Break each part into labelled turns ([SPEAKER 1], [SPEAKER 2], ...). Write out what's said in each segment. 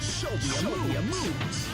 [SPEAKER 1] Show me your moves.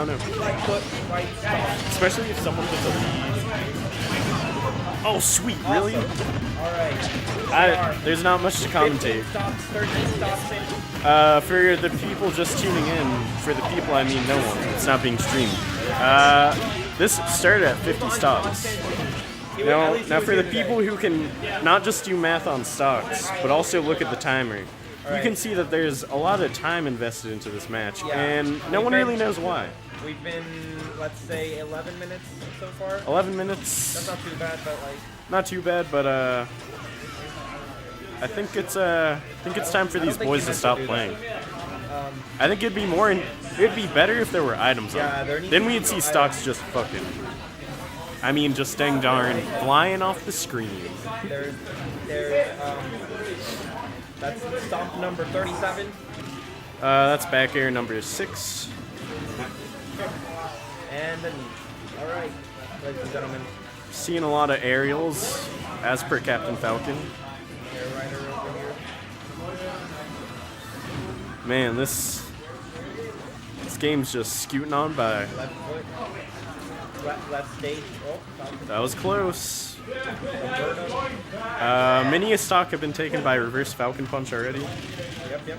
[SPEAKER 2] don't know.
[SPEAKER 3] Right foot, right stock.
[SPEAKER 2] Especially if someone gets a lead. Oh, sweet, really?
[SPEAKER 3] Awesome. Alright.
[SPEAKER 2] There's not much to
[SPEAKER 3] 15
[SPEAKER 2] commentate.
[SPEAKER 3] stocks, 13 stocks in.
[SPEAKER 2] For the people just tuning in, for the people I mean no one, it's not being streamed. This started at 50 stocks. Now for the people who can not just do math on stocks, but also look at the timer, you can see that there's a lot of time invested into this match, and no one really knows why.
[SPEAKER 3] We've been, let's say, 11 minutes so far.
[SPEAKER 2] 11 minutes.
[SPEAKER 3] That's not too bad, but like.
[SPEAKER 2] Not too bad, but I think it's time for these boys to stop playing. I think it'd be better if there were items on. Then we'd see stocks just fucking. I mean, just dang darn flying off the screen.
[SPEAKER 3] That's stomp number 37.
[SPEAKER 2] That's back air number 6.
[SPEAKER 3] And then, all right, ladies and gentlemen.
[SPEAKER 2] Seeing a lot of aerials, as per Captain Falcon.
[SPEAKER 3] Air rider over here.
[SPEAKER 2] Man, this game's just scooting on by.
[SPEAKER 3] Left foot. Left stage. Oh, Falcon.
[SPEAKER 2] That was close. Many a stock have been taken by reverse Falcon Punch already.
[SPEAKER 3] Yep.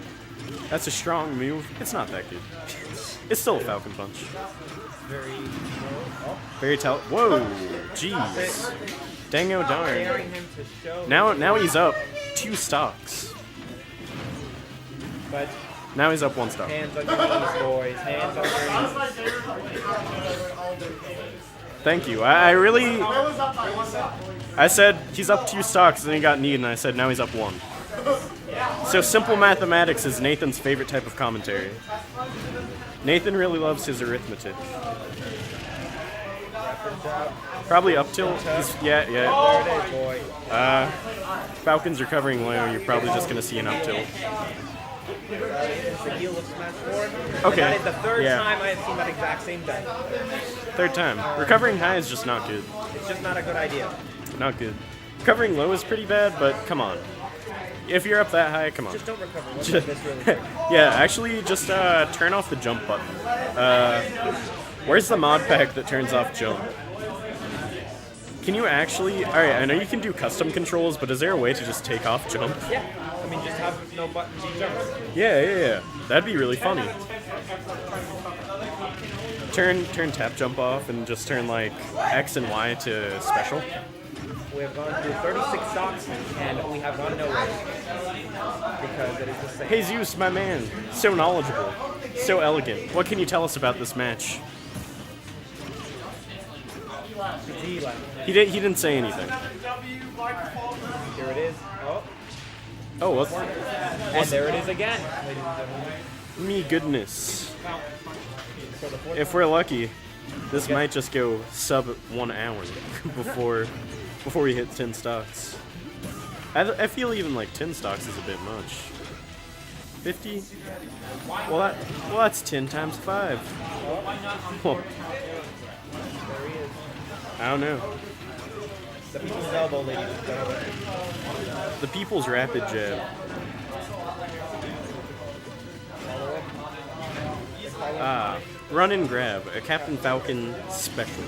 [SPEAKER 2] That's a strong move. It's not that good. It's still a Falcon Punch.
[SPEAKER 3] Very low. Oh.
[SPEAKER 2] Very Whoa, jeez. Dango darn.
[SPEAKER 3] Daring him to show.
[SPEAKER 2] Now he's up 2 stocks.
[SPEAKER 3] But
[SPEAKER 2] now he's up 1 stock.
[SPEAKER 3] hands on your knees, boys. Hands on your knees.
[SPEAKER 2] Thank you. I said he's up 2 stocks, and then he got kneed, and I said now he's up 1. So simple mathematics is Nathan's favorite type of commentary. Nathan really loves his arithmetic. Probably up tilt. Yeah.
[SPEAKER 3] There it is, boy.
[SPEAKER 2] Falcon's recovering low. You're probably just gonna see an up tilt.
[SPEAKER 3] It's the heel of Smash 4.
[SPEAKER 2] Okay.
[SPEAKER 3] And that is the third
[SPEAKER 2] Yeah.
[SPEAKER 3] time I have seen that exact same deck.
[SPEAKER 2] Third time. Recovering high is just not good.
[SPEAKER 3] It's just not a good idea.
[SPEAKER 2] Not good. Recovering low is pretty bad, but come on. If you're up that high, come on.
[SPEAKER 3] Just don't recover. What's this really?
[SPEAKER 2] Yeah, actually, just turn off the jump button. Where's the mod pack that turns off jump? Can you actually... Alright, I know you can do custom controls, but is there a way to just take off jump?
[SPEAKER 3] Yeah. I mean, just have no button be jumps.
[SPEAKER 2] Yeah. That'd be really funny. Turn tap jump off and just turn, like, X and Y to special.
[SPEAKER 3] We have gone through 36 stocks, and we have gone nowhere. Because it is the same.
[SPEAKER 2] Hey Zeus, my man. So knowledgeable. So elegant. What can you tell us about this match? He didn't say anything.
[SPEAKER 3] Here it is.
[SPEAKER 2] Oh, what?
[SPEAKER 3] And there it is again, ladies and gentlemen.
[SPEAKER 2] Me goodness.
[SPEAKER 3] So the fourth
[SPEAKER 2] If we're lucky, this might just go sub 1 hour before we hit 10 stocks. I feel even like 10 stocks is a bit much. 50? Well, that's 10 times 5. Well,
[SPEAKER 3] there he is.
[SPEAKER 2] I don't know.
[SPEAKER 3] The people's elbow, ladies and gentlemen.
[SPEAKER 2] The people's rapid jab. Run and grab, a Captain Falcon special.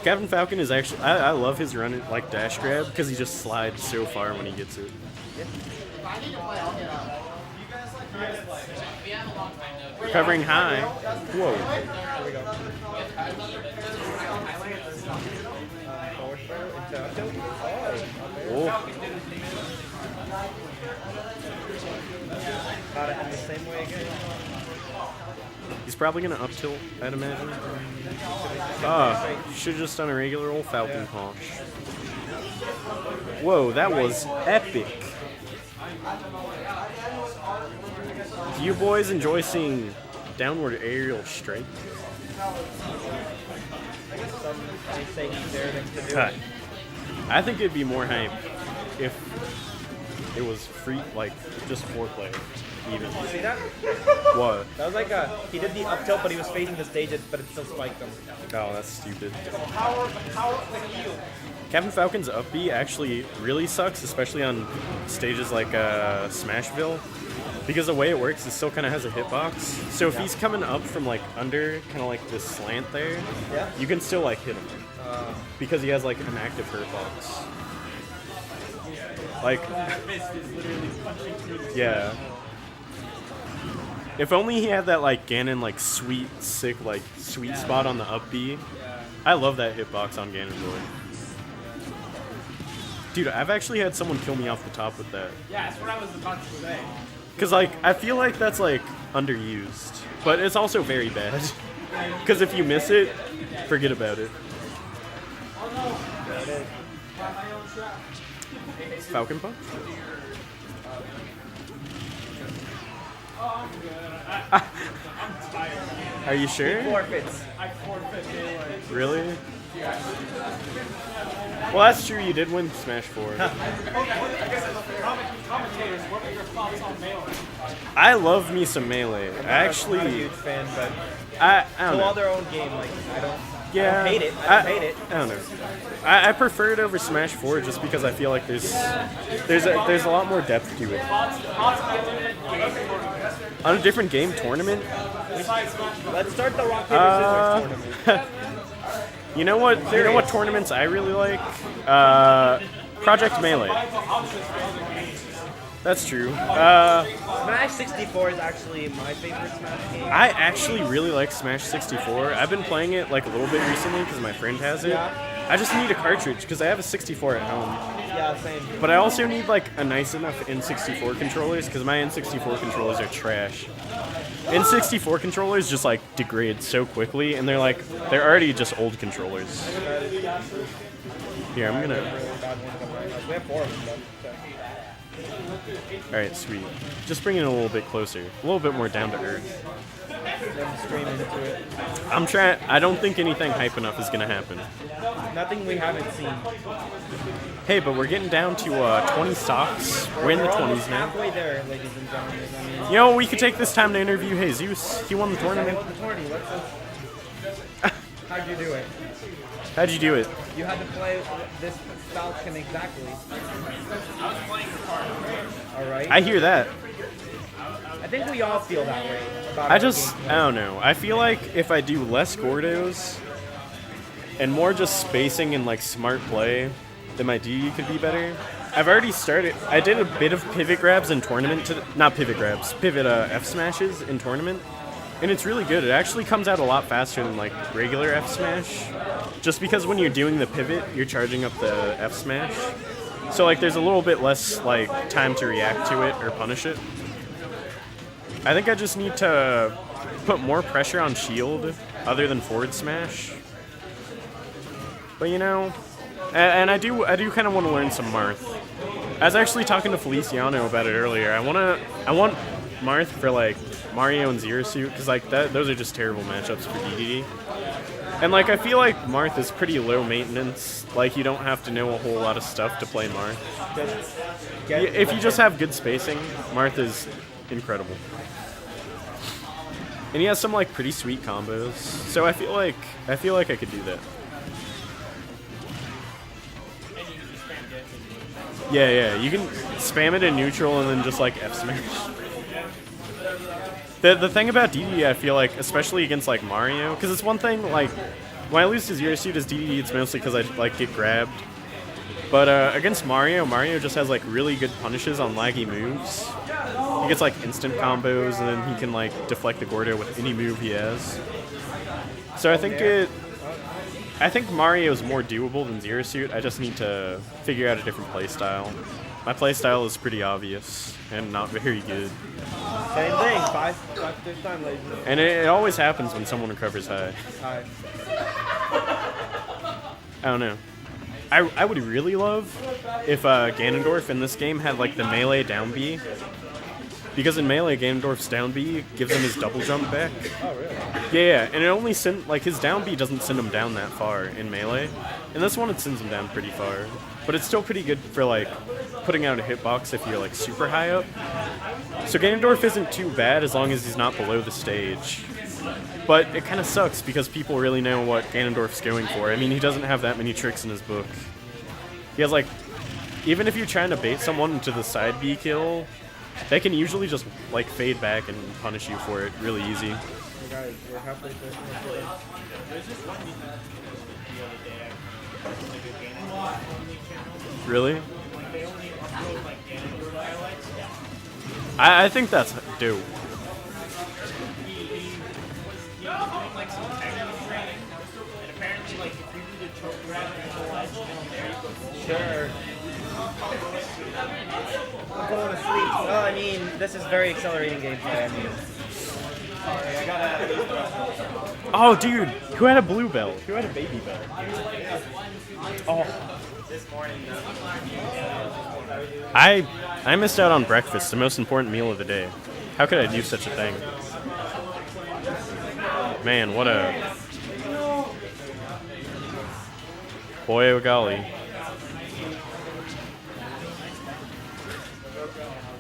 [SPEAKER 2] Captain Falcon is actually, I love his run, like dash grab, because he just slides so far when he gets it. Recovering high. Whoa.
[SPEAKER 3] Here we go. Forward throw into up tilt.
[SPEAKER 2] Oh.
[SPEAKER 3] Got it in the same way again.
[SPEAKER 2] He's probably going to up tilt, I'd imagine. Should have just done a regular old Falcon punch. Whoa, that was epic. Do you boys enjoy seeing downward aerial strike?
[SPEAKER 3] They say he's there things to do.
[SPEAKER 2] Cut. I think it'd be more hype if it was free, like just 4-player, even.
[SPEAKER 3] See that?
[SPEAKER 2] What?
[SPEAKER 3] That was like he did the up tilt, but he was facing the stage, but it still spiked him.
[SPEAKER 2] Oh, that's stupid. Captain Falcon's up B actually really sucks, especially on stages like Smashville. because the way it works, it still kind of has a hitbox. So if he's coming up from like under, kind of like this slant there,
[SPEAKER 3] Yeah.
[SPEAKER 2] you can still like hit him because he has like an active hitbox. Like, yeah. If only he had that like Ganon like sweet, sick like sweet spot on the up B. I love that hitbox on Ganondorf. Dude, I've actually had someone kill me off the top with that.
[SPEAKER 4] Yeah, that's what I was about to say.
[SPEAKER 2] Cause like I feel like that's like underused, but it's also very bad. Cause if you miss it, forget about it. Falcon Punch? Are you sure?
[SPEAKER 3] Forfeits.
[SPEAKER 4] I forfeit Melee.
[SPEAKER 2] Really? Well, that's true. You did win Smash 4.
[SPEAKER 4] Commentators, what were your thoughts on Melee?
[SPEAKER 2] I love me some Melee. I
[SPEAKER 3] I'm not a
[SPEAKER 2] actually,
[SPEAKER 3] huge fan, but
[SPEAKER 2] I don't
[SPEAKER 3] to all
[SPEAKER 2] know.
[SPEAKER 3] their own game. Like I don't
[SPEAKER 2] Yeah,
[SPEAKER 3] hate it. I don't hate it.
[SPEAKER 2] I don't know. I prefer it over Smash 4 just because I feel like there's a lot more depth to it. On a different game tournament,
[SPEAKER 3] Let's start the rock paper scissors tournament.
[SPEAKER 2] you know what tournaments I really like? Project Melee. That's true.
[SPEAKER 3] Smash 64 is actually my favorite Smash game.
[SPEAKER 2] I actually really like Smash 64. I've been playing it like a little bit recently because my friend has it.
[SPEAKER 3] Yeah.
[SPEAKER 2] I just need a cartridge because I have a 64 at home.
[SPEAKER 3] Yeah, same.
[SPEAKER 2] But I also need like a nice enough N64 controllers because my N64 controllers are trash. N64 controllers just like degrade so quickly, and they're already just old controllers. Here, I'm gonna.
[SPEAKER 3] We have 4 of them.
[SPEAKER 2] All right, sweet. Just bring it a little bit closer, a little bit more down to earth.
[SPEAKER 3] Then stream into it.
[SPEAKER 2] I'm trying. I don't think anything hype enough is gonna happen.
[SPEAKER 3] Nothing we haven't seen.
[SPEAKER 2] Hey, but we're getting down to 20 stocks. We're in the 20s now.
[SPEAKER 3] Halfway there, ladies and gentlemen. I mean,
[SPEAKER 2] You know, we could take this time to interview Jesus. He won the tournament.
[SPEAKER 3] the tourney. How'd you do it?
[SPEAKER 2] How'd you do it?
[SPEAKER 3] You had to play this Falcon exactly. All right.
[SPEAKER 2] I hear that.
[SPEAKER 3] I think we all feel that way about
[SPEAKER 2] I
[SPEAKER 3] our
[SPEAKER 2] just,
[SPEAKER 3] games.
[SPEAKER 2] I don't know. I feel like if I do less Gordos and more just spacing and like smart play, then my DD could be better. I've already started. I did a bit of pivot grabs in tournament. Not pivot grabs, pivot F smashes in tournament. And it's really good. It actually comes out a lot faster than like regular F smash. Just because when you're doing the pivot, you're charging up the F smash. So like there's a little bit less like time to react to it or punish it. I think I just need to put more pressure on shield other than forward smash. But you know, and I do kind of want to learn some Marth. I was actually talking to Feliciano about it earlier. I want Marth for like Mario and Zero Suit because like those are just terrible matchups for DDD. And like I feel like Marth is pretty low maintenance. Like you don't have to know a whole lot of stuff to play Marth. If you just have good spacing, Marth is incredible. And he has some like pretty sweet combos. So I feel like I could do that. Yeah, you can spam it in neutral and then just like F smash. The thing about DDD, I feel like, especially against like Mario, because it's one thing like when I lose to Zero Suit as DDD, it's mostly because I like get grabbed. But against Mario just has like really good punishes on laggy moves. He gets like instant combos, and then he can like deflect the Gordo with any move he has. So I think Mario is more doable than Zero Suit. I just need to figure out a different playstyle. My playstyle is pretty obvious and not very good.
[SPEAKER 3] Same thing. Five fifth time, ladies and
[SPEAKER 2] And it always happens when someone recovers high.
[SPEAKER 3] gentlemen.
[SPEAKER 2] I don't know. I would really love if Ganondorf in this game had like the melee down B. Because in melee, Ganondorf's down B gives him his double jump back.
[SPEAKER 3] Oh, really?
[SPEAKER 2] Yeah, and it only like his down B doesn't send him down that far in melee. In this one, it sends him down pretty far. But it's still pretty good for like putting out a hitbox if you're like super high up. So Ganondorf isn't too bad as long as he's not below the stage. But it kind of sucks because people really know what Ganondorf's going for. I mean, he doesn't have that many tricks in his book. He has like, even if you're trying to bait someone into the side B kill, they can usually just like fade back and punish you for it really easy.
[SPEAKER 3] Guys, we're halfway through.
[SPEAKER 4] There's this one the other day. Like a Ganondorf channel.
[SPEAKER 2] Really?
[SPEAKER 4] Like they only upload like Ganondorf highlights.
[SPEAKER 2] I think that's dope.
[SPEAKER 4] He was doing like some technical training, and apparently like if you do the choke grab and the ledge, then you break the
[SPEAKER 3] Sure. I'm going to sleep. Well, I mean, this is very accelerating gameplay. I mean,
[SPEAKER 2] Oh, dude, who had a blue belt? Who had a baby belt? Oh,
[SPEAKER 3] this morning,
[SPEAKER 2] I missed out on breakfast, the most important meal of the day. How could I do such a thing? Man, what a boy, oh golly.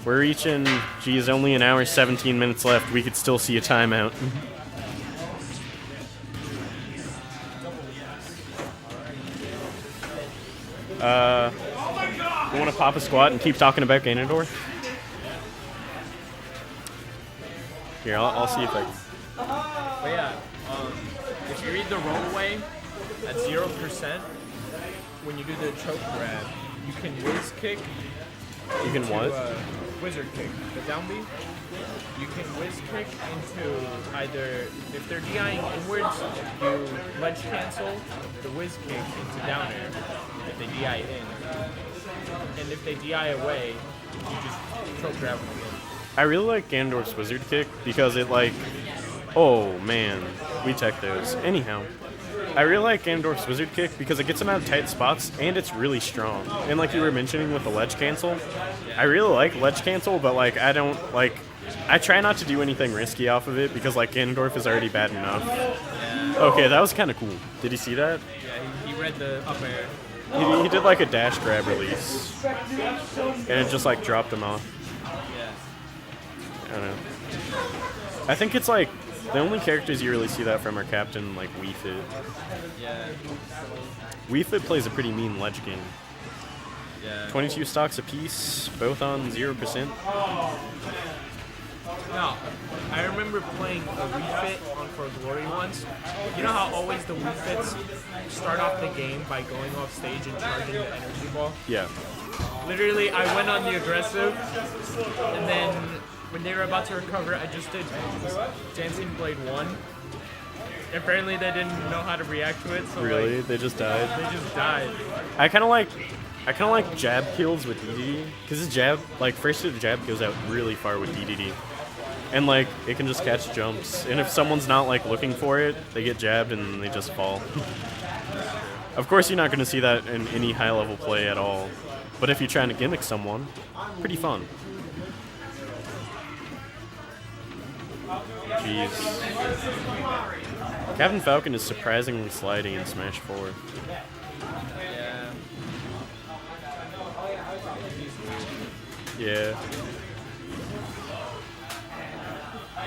[SPEAKER 2] We're reaching, geez, only an hour 17 minutes left. We could still see a timeout. You want to pop a squat and keep talking about Ganondorf? Here, I'll see if I can.
[SPEAKER 4] But yeah, if you read the rollaway at 0%, when you do the choke grab, you can whiz kick.
[SPEAKER 2] You can what?
[SPEAKER 4] Wizard kick, the down B. You can whiz kick into either, if they're DIing inwards, you ledge cancel the whiz kick into down air if they DI in. And if they DI away, you just choke grab them again.
[SPEAKER 2] I really like Ganondorf's Wizard Kick because it like, oh man, we tech those. Anyhow, I really like Ganondorf's Wizard Kick because it gets him out of tight spots and it's really strong. And like you were mentioning with the ledge cancel, I really like ledge cancel, but like I don't like, I try not to do anything risky off of it because like Ganondorf is already bad enough. Okay, that was kind of cool. Did you see that?
[SPEAKER 4] Yeah, he read the up air.
[SPEAKER 2] He did like a dash grab release and it just like dropped him off. I don't know. I think it's like the only characters you really see that from are Captain, like Wii Fit.
[SPEAKER 4] Yeah.
[SPEAKER 2] Wii Fit plays a pretty mean ledge game.
[SPEAKER 4] Yeah.
[SPEAKER 2] 22 stocks apiece, both on 0%.
[SPEAKER 4] No, I remember playing a Wii Fit on For Glory once. You know how always the Wii Fits start off the game by going off stage and charging the energy ball?
[SPEAKER 2] Yeah.
[SPEAKER 4] Literally, I went on the aggressive, and then when they were about to recover, I just did Dancing Blade 1. Apparently, they didn't know how to react to it, so
[SPEAKER 2] Really?
[SPEAKER 4] like,
[SPEAKER 2] They just died?
[SPEAKER 4] they just died.
[SPEAKER 2] I kind of like jab kills with DDD, because his jab, like first the jab goes out really far with DDD. And like, it can just catch jumps. And if someone's not like looking for it, they get jabbed and they just fall. Of course, you're not going to see that in any high level play at all. But if you're trying to gimmick someone, pretty fun. Jeez. Captain Falcon is surprisingly sliding in Smash 4.
[SPEAKER 4] Yeah.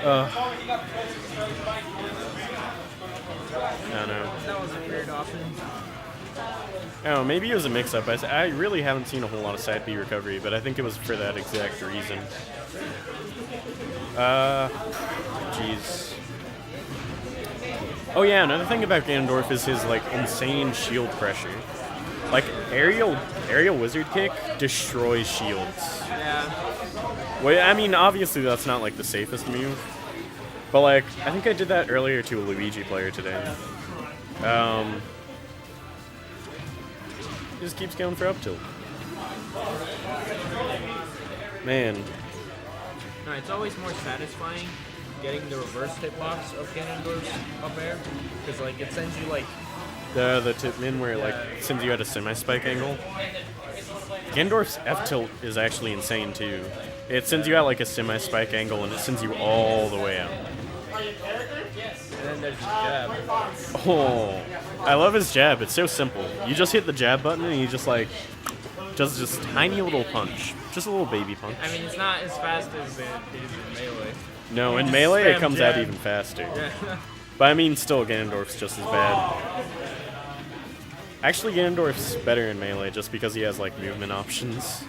[SPEAKER 2] Yeah. I don't know.
[SPEAKER 4] That was a weird option.
[SPEAKER 2] Oh, maybe it was a mix-up. I really haven't seen a whole lot of side B recovery, but I think it was for that exact reason. Jeez. Oh yeah, another thing about Ganondorf is his like insane shield pressure. Like aerial wizard kick destroys shields.
[SPEAKER 4] Yeah.
[SPEAKER 2] Well, I mean, obviously that's not like the safest move, but like I think I did that earlier to a Luigi player today. He just keeps going for up tilt. Man.
[SPEAKER 4] No, it's always more satisfying getting the reverse hitbox of Ganondorf's up air, because like it sends you like
[SPEAKER 2] The tip min where it like sends you at a semi-spike angle. Ganondorf's F tilt is actually insane too. It sends you out like a semi-spike angle and it sends you all the way out.
[SPEAKER 4] and then there's his jab.
[SPEAKER 2] Oh, I love his jab. It's so simple. You just hit the jab button and he just like does this tiny little punch, just a little baby punch.
[SPEAKER 4] I mean, it's not as fast as it is in Melee.
[SPEAKER 2] No, in
[SPEAKER 4] just
[SPEAKER 2] Melee it
[SPEAKER 4] spam
[SPEAKER 2] comes
[SPEAKER 4] jab.
[SPEAKER 2] out even faster.
[SPEAKER 4] Yeah.
[SPEAKER 2] But I mean, still Ganondorf's just as bad. Actually, Ganondorf's better in Melee just because he has, like, movement options.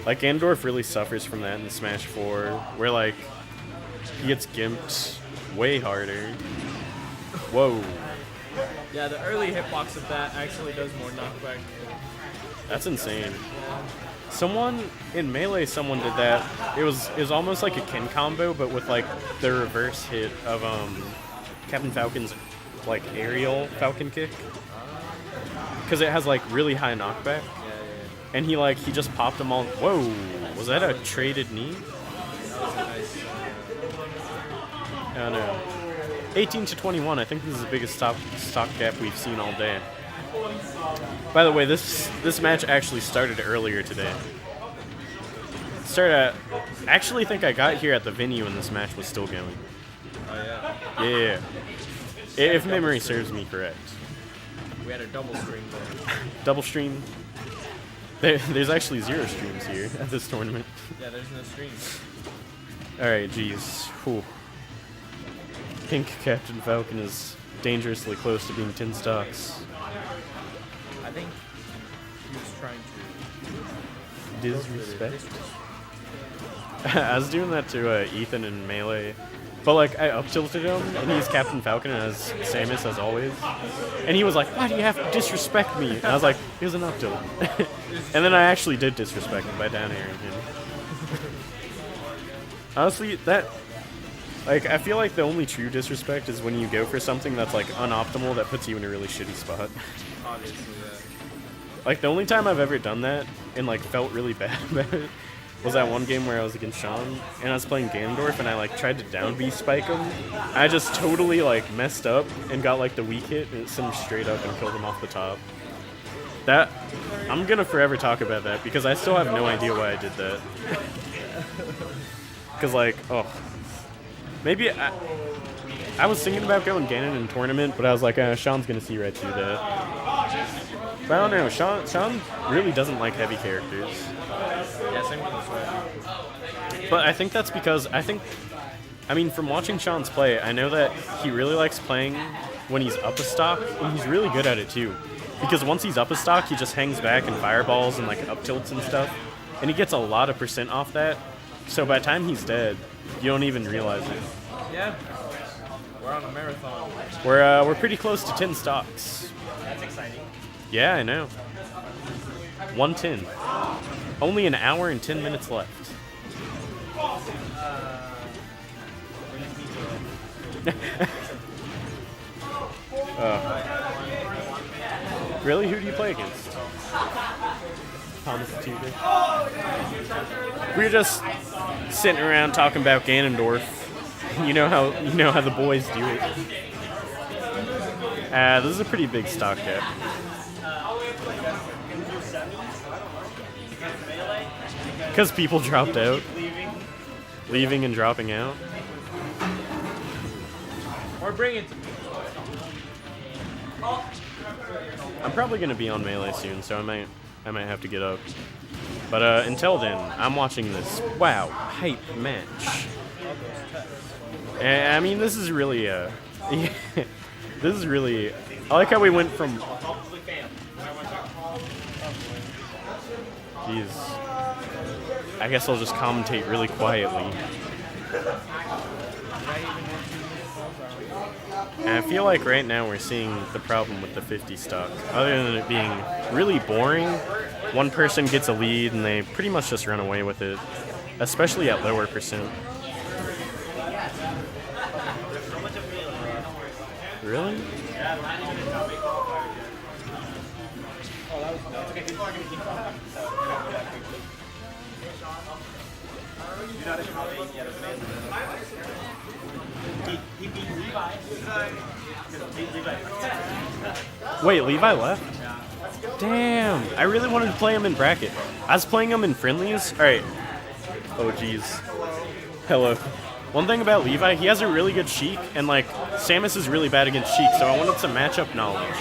[SPEAKER 2] Like, Ganondorf really suffers from that in Smash 4, where, like, he gets gimped way harder. Whoa.
[SPEAKER 4] Yeah, the early hitbox of that actually does more knockback.
[SPEAKER 2] That's insane. Someone in Melee, someone did that. It was almost like a Ken combo, but with like the reverse hit of Captain Falcon's like aerial Falcon kick, because it has like really high knockback. And he just popped them all. Whoa, was that a traded knee? Oh no. 18 to 21. I think this is the biggest stock gap we've seen all day. By the way, this match actually started earlier today. I actually think I got here at the venue and this match was still going.
[SPEAKER 4] Oh yeah.
[SPEAKER 2] Yeah. If memory serves me correct.
[SPEAKER 4] We had a double stream there.
[SPEAKER 2] Double stream. There's actually 0 streams here at this tournament.
[SPEAKER 4] Yeah, there's no streams.
[SPEAKER 2] Alright, geez. Whew. Pink Captain Falcon is dangerously close to being 10 stocks.
[SPEAKER 4] I think he was trying to
[SPEAKER 2] Disrespect? I was doing that to Ethan in Melee. But like, I up-tilted him, and he's Captain Falcon as Samus as always. And he was like, why do you have to disrespect me? And I was like, it was an up-tilt. And then I actually did disrespect him by down airing him. Honestly, I feel like the only true disrespect is when you go for something that's like unoptimal that puts you in a really shitty spot.
[SPEAKER 4] obviously, yeah.
[SPEAKER 2] Like, the only time I've ever done that and like felt really bad about it was that one game where I was against Sean and I was playing Ganondorf and I like tried to down B spike him. I just totally like messed up and got like the weak hit and it sent him straight up and killed him off the top. That, I'm gonna forever talk about that because I still have no idea why I did that. Cause like, oh, maybe I was thinking about going Ganon in tournament, but I was like, Sean's gonna see right through that. But I don't know, Sean really doesn't like heavy characters.
[SPEAKER 4] Yeah, same with this one.
[SPEAKER 2] But I think that's because, I mean, from watching Sean's play, I know that he really likes playing when he's up a stock, and he's really good at it too. Because once he's up a stock, he just hangs back and fireballs and like up tilts and stuff. And he gets a lot of percent off that. So by the time he's dead, you don't even realize it.
[SPEAKER 4] Yeah. We're on a marathon.
[SPEAKER 2] We're pretty close to 10 stocks.
[SPEAKER 3] That's exciting.
[SPEAKER 2] Yeah, I know. 110. Only an hour and 10 minutes left. Really? Who do you play against? Thomas the Tutor. We were just sitting around talking about Ganondorf. You know how the boys do it. This is a pretty big stock gap. Because people dropped out. Leaving and dropping out.
[SPEAKER 4] Or bring it to me.
[SPEAKER 2] I'm probably going to be on Melee soon, so I might have to get up. But until then, I'm watching this, wow, hype match. And, I mean, this is really, this is really, I like how we went from, jeez, I guess I'll just commentate really quietly. And I feel like right now we're seeing the problem with the 50 stock. Other than it being really boring, one person gets a lead and they pretty much just run away with it, especially at lower percent. Really? Wait, Levi left? Damn, I really wanted to play him in bracket. I was playing him in friendlies. Alright. Oh, jeez. Hello. One thing about Levi, he has a really good Sheik, and like, Samus is really bad against Sheik, so I wanted some matchup knowledge.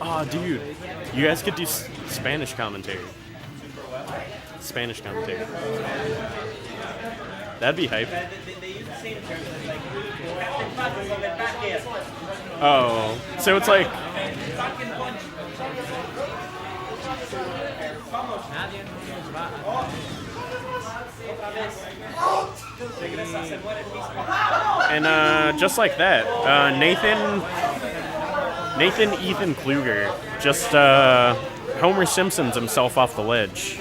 [SPEAKER 2] Oh, dude. You guys could do Spanish commentary. Spanish commentary. That'd be hype. Oh, so it's like. And just like that, Nathan Ethan Kluger just Homer Simpsons himself off the ledge.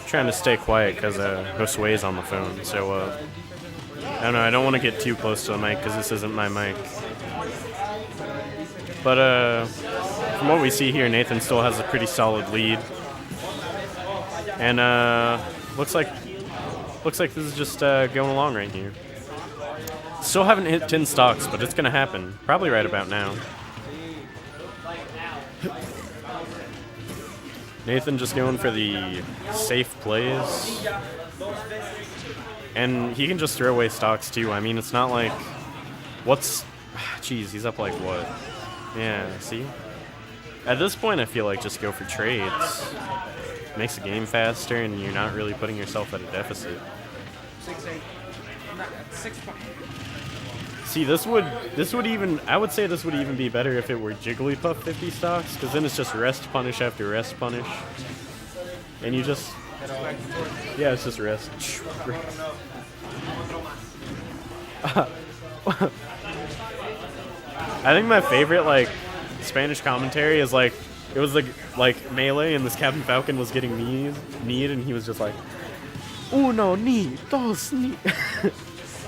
[SPEAKER 2] Trying to stay quiet because Josue's on the phone, so I don't know, I don't want to get too close to the mic because this isn't my mic. But from what we see here, Nathan still has a pretty solid lead. And looks like this is just going along right here. Still haven't hit 10 stocks, but it's going to happen. Probably right about now. Nathan just going for the safe plays. And he can just throw away stocks too. I mean, it's not like... Jeez, he's up like what? Yeah, see? At this point, I feel like just go for trades. Makes the game faster, and you're not really putting yourself at a deficit.
[SPEAKER 3] 6-8. 6.
[SPEAKER 2] See, this would even, I would say this would even be better if it were Jigglypuff 50 stocks, because then it's just rest punish after rest punish. And you just, yeah, it's just rest. I think my favorite, like, Spanish commentary is, like, it was, like Melee, and this Captain Falcon was getting kneed, and he was just like, uno, ni, dos, ni.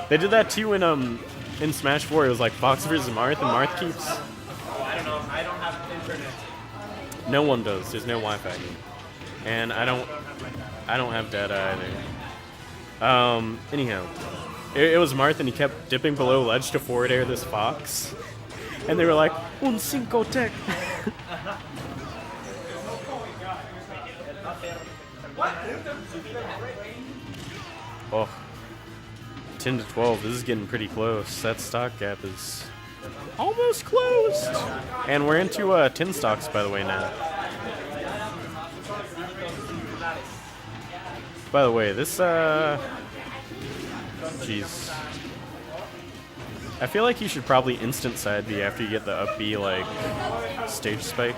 [SPEAKER 2] They did that, too, in Smash 4. It was like Fox versus Marth, and Marth keeps...
[SPEAKER 3] Oh, I don't know. I don't have internet.
[SPEAKER 2] No one does. There's no Wi-Fi. And I don't have data either. Anyhow. It was Marth, and he kept dipping below ledge to forward air this Fox. And they were like, un cinco tech. Oh. 10 to 12. This is getting pretty close. That stock gap is almost closed. And we're into 10 stocks, by the way, now. By the way, this, jeez. I feel like you should probably instant side B after you get the up B, like, stage spike.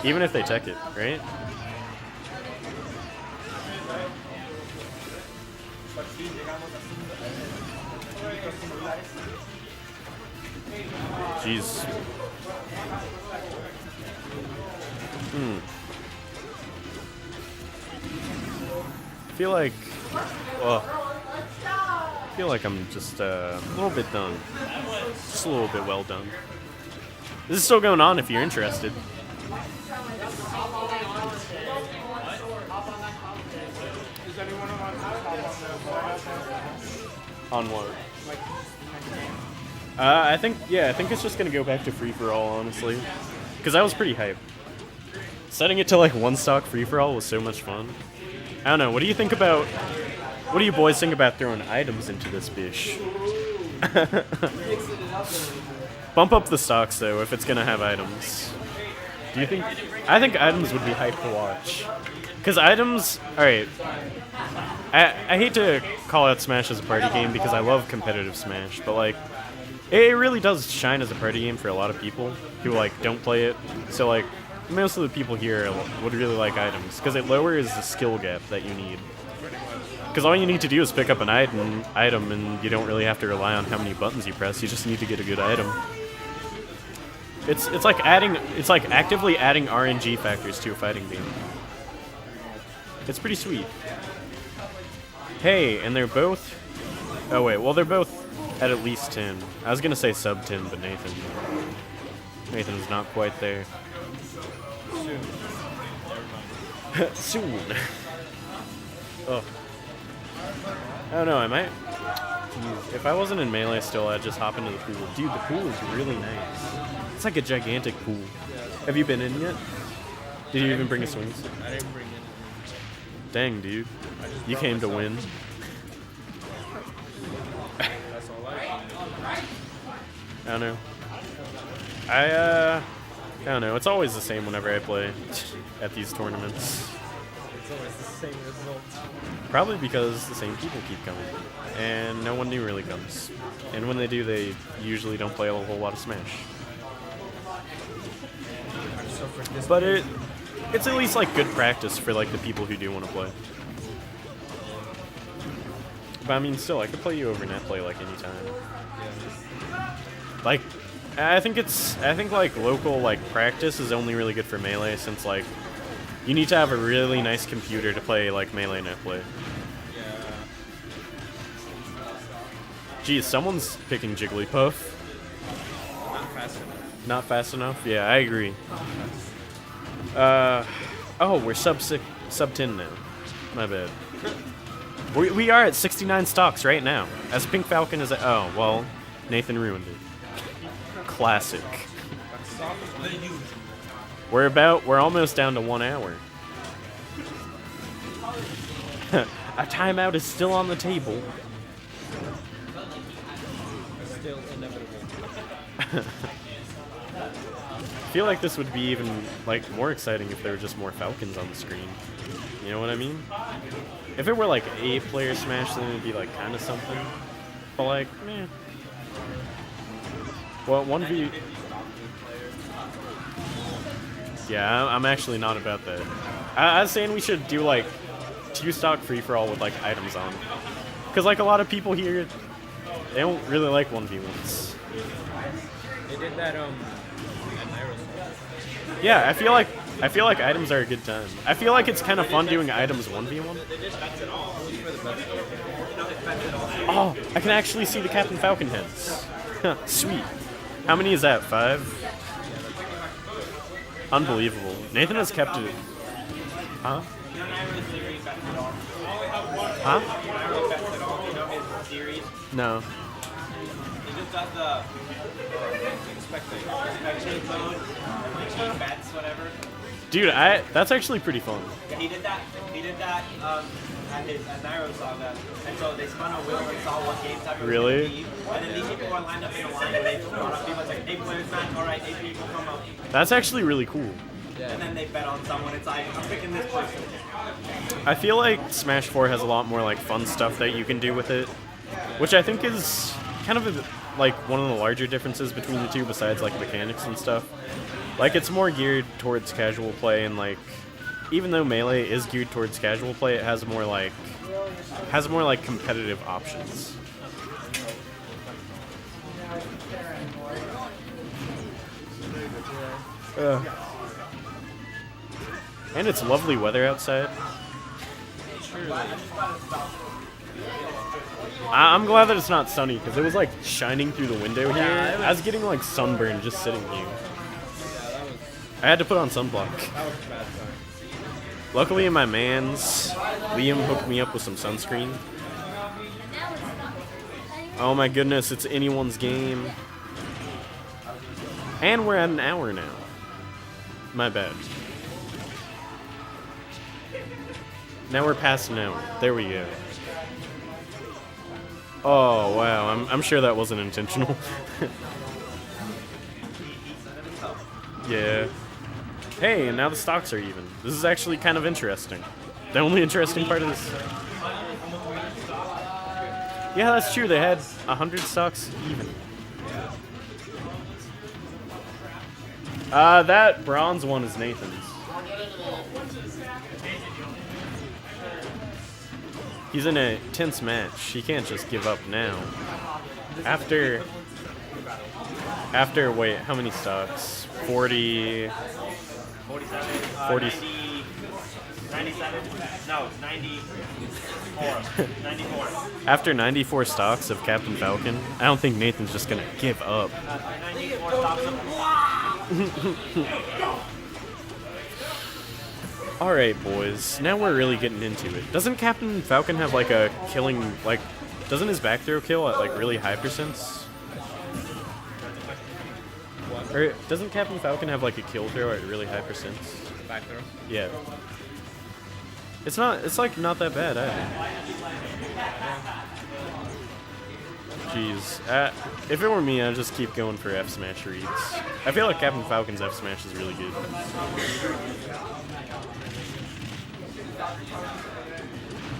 [SPEAKER 2] Even if they tech it, right? Jeez. I feel like I'm just a little bit done. Just a little bit well done. This is still going on if you're interested. On what? I think it's just gonna go back to free-for-all, honestly. Because I was pretty hyped. Setting it to like one stock free-for-all was so much fun. I don't know, what do you boys think about throwing items into this bish? Bump up the stocks though if it's gonna have items. Do you think? I think items would be hype to watch. Because items, alright. I hate to call out Smash as a party game because I love competitive Smash, but like, it really does shine as a party game for a lot of people who like don't play it. So like, most of the people here would really like items because it lowers the skill gap that you need. Because all you need to do is pick up an item, and you don't really have to rely on how many buttons you press. You just need to get a good item. It's like actively adding RNG factors to a fighting game. It's pretty sweet. Hey, and they're both... Oh wait, well they're both at least 10. I was gonna say sub 10, but Nathan's not quite there. Soon. Oh. I don't know, I might... Jeez, if I wasn't in Melee still, I'd just hop into the pool. Dude, the pool is really nice. It's like a gigantic pool. Have you been in yet? Did you even bring a swing set?
[SPEAKER 4] I didn't bring anything.
[SPEAKER 2] Dang, dude. You came to win.
[SPEAKER 4] That's all I can do.
[SPEAKER 2] I don't know. I don't know. It's always the same whenever I play at these tournaments.
[SPEAKER 3] It's always the same result.
[SPEAKER 2] Probably because the same people keep coming, and no one new really comes. And when they do, they usually don't play a whole lot of Smash.
[SPEAKER 3] So for this
[SPEAKER 2] But it's at least like good practice for like the people who do want to play. But I mean, still, I could play you over net play like anytime. Like, I think like local like practice is only really good for Melee, since like you need to have a really nice computer to play like Melee net play. Geez, someone's picking Jigglypuff.
[SPEAKER 4] Not fast enough.
[SPEAKER 2] Not fast enough? Yeah, I agree. Oh, we're sub 10 now. My bad. We are at 69 stocks right now. As Pink Falcon is at, oh, well, Nathan ruined it. Classic. We're almost down to 1 hour. A timeout is still on the table.
[SPEAKER 3] still inevitable.
[SPEAKER 2] I feel like this would be even like more exciting if there were just more Falcons on the screen. You know what I mean? If it were like a player Smash, then it'd be like kind of something. But like, meh. Well, 1v. Yeah, I'm actually not about that. I was saying we should do like 2-stock free-for-all with like items on. Because like a lot of people here, they don't really like 1v1s.
[SPEAKER 3] They did that at Nairo.
[SPEAKER 2] Yeah, I feel like items are a good time. I feel like it's kind of fun doing items 1v1. Oh, I can actually see the Captain Falcon heads. Sweet. How many is that? 5? Unbelievable. Nathan has kept it. Huh? Huh? No.
[SPEAKER 5] He just does the inspection mode, like bets, whatever.
[SPEAKER 2] Dude, that's actually pretty fun.
[SPEAKER 5] Yeah, he did that at Nairo Saga, and so they spun a wheel and saw what game type was
[SPEAKER 2] Really?
[SPEAKER 5] gonna be. And then these people were lined up in a line, and they brought up people like, 8 players match, alright, 8 people come up.
[SPEAKER 2] That's actually really cool.
[SPEAKER 5] And then they bet on someone, it's like, I'm picking this person.
[SPEAKER 2] I feel like Smash 4 has a lot more like fun stuff that you can do with it, which I think is kind of like one of the larger differences between the two, besides like mechanics and stuff. Like it's more geared towards casual play, and like even though Melee is geared towards casual play, it has more like competitive options. And it's lovely weather outside. I'm glad that it's not sunny, because it was like shining through the window here. I was getting like sunburned just sitting here. I had to put on sunblock. Luckily, my man's Liam hooked me up with some sunscreen. Oh my goodness, it's anyone's game. And we're at an hour now. My bad. Now we're past an hour. There we go. Oh wow, I'm sure that wasn't intentional. Yeah. Hey, and now the stocks are even. This is actually kind of interesting. The only interesting part of this. Yeah, that's true. They had 100 stocks even. That bronze one is Nathan's. He's in a tense match. He can't just give up now. After wait, how many stocks? 40.
[SPEAKER 5] 47,
[SPEAKER 2] 40.
[SPEAKER 5] 97, no, 94. 94.
[SPEAKER 2] After 94 stocks of Captain Falcon, I don't think Nathan's just gonna give up.
[SPEAKER 5] 94 stocks of
[SPEAKER 2] Alright, boys. Now we're really getting into it. Doesn't Captain Falcon have like a killing, like, doesn't his back throw kill at like really high percents?
[SPEAKER 3] What?
[SPEAKER 2] Or doesn't Captain Falcon have like a kill throw at really high percents?
[SPEAKER 4] Back throw.
[SPEAKER 2] Yeah. It's like not that bad either. Jeez. If it were me, I'd just keep going for F smash reads. I feel like Captain Falcon's F smash is really good.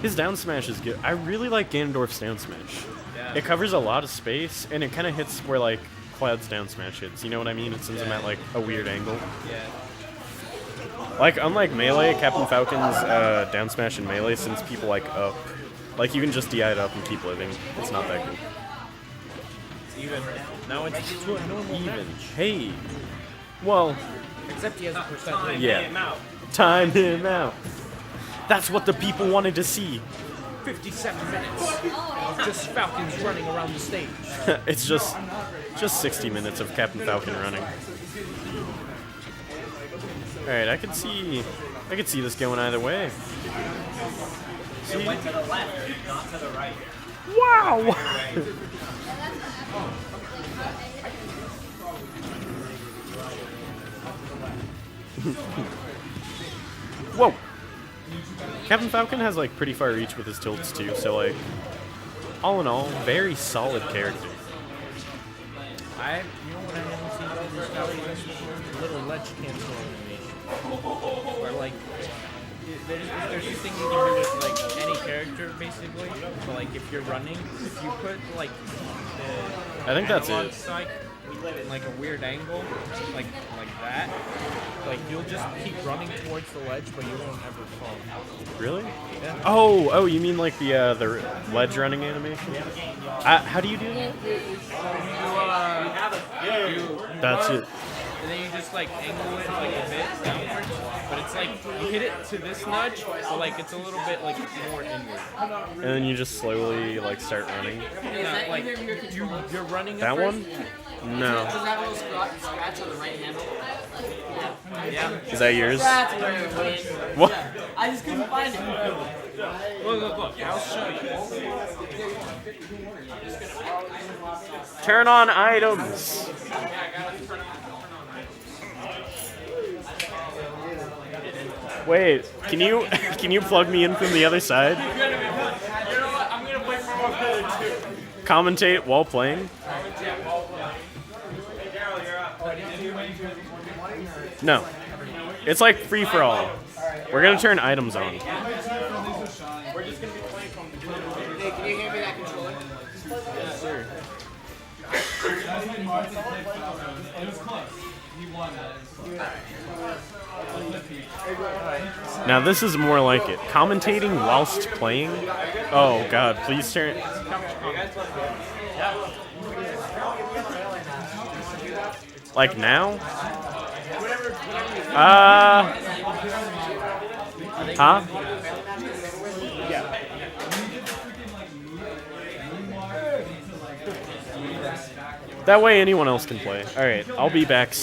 [SPEAKER 2] His down smash is good. I really like Ganondorf's down smash.
[SPEAKER 4] Yeah.
[SPEAKER 2] It covers a lot of space, and it kind of hits where like Cloud's down smash hits. You know what I mean? It sends him at like a weird angle.
[SPEAKER 4] Yeah.
[SPEAKER 2] Like, unlike Melee, Captain Falcon's down smash in Melee sends people like up. Like, you can just DI it up and keep living. It's not that good.
[SPEAKER 4] Even. Now it's to a normal
[SPEAKER 2] Even.
[SPEAKER 4] match.
[SPEAKER 2] Hey. Well,
[SPEAKER 4] Except he has a percent rate.
[SPEAKER 2] yeah. Time him out. That's what the people wanted to see.
[SPEAKER 4] 57 minutes of just Falcons running around the stage.
[SPEAKER 2] It's just 60 minutes of Captain Falcon running. All right, I could see this going either way. See?
[SPEAKER 5] It went to the left, not to the right.
[SPEAKER 2] Wow! Whoa! Captain Falcon has like pretty far reach with his tilts too, so like, all in all, very solid character.
[SPEAKER 4] You know what I haven't seen from this Falcon? A little ledge cancel animation. Where like, there's this thing you can do with like any character basically. But like if you're running, if you put like the
[SPEAKER 2] I think that's
[SPEAKER 4] analog
[SPEAKER 2] it.
[SPEAKER 4] stick in like a weird angle, like that, like you'll just keep running towards the ledge, but you won't ever fall.
[SPEAKER 2] Really?
[SPEAKER 4] Yeah.
[SPEAKER 2] Oh, you mean like the ledge running animation? How do you do that? That's it.
[SPEAKER 4] And then you just like angle it like a bit downwards, but it's like you hit it to this nudge, so like it's a little bit like more inward.
[SPEAKER 2] And then you just slowly like start running.
[SPEAKER 4] Yeah, like you're running.
[SPEAKER 2] That
[SPEAKER 4] at first.
[SPEAKER 2] one? No.
[SPEAKER 6] Does that little scratch on the right handle?
[SPEAKER 4] Yeah.
[SPEAKER 2] Is that yours?
[SPEAKER 6] That's where it went.
[SPEAKER 2] What?
[SPEAKER 6] I just couldn't find it.
[SPEAKER 4] Look. I'll show you.
[SPEAKER 2] Turn on items. Wait, can you plug me in from the other side?
[SPEAKER 5] You know what? I'm gonna play for more too.
[SPEAKER 2] Commentate while playing? No. It's like free for all. We're gonna turn items on.
[SPEAKER 6] Hey, can you hand me that controller?
[SPEAKER 2] Yes, sir. Now this is more like it. Commentating whilst playing? Oh god, please turn. Like now? Huh? That way anyone else can play. Alright, I'll be back.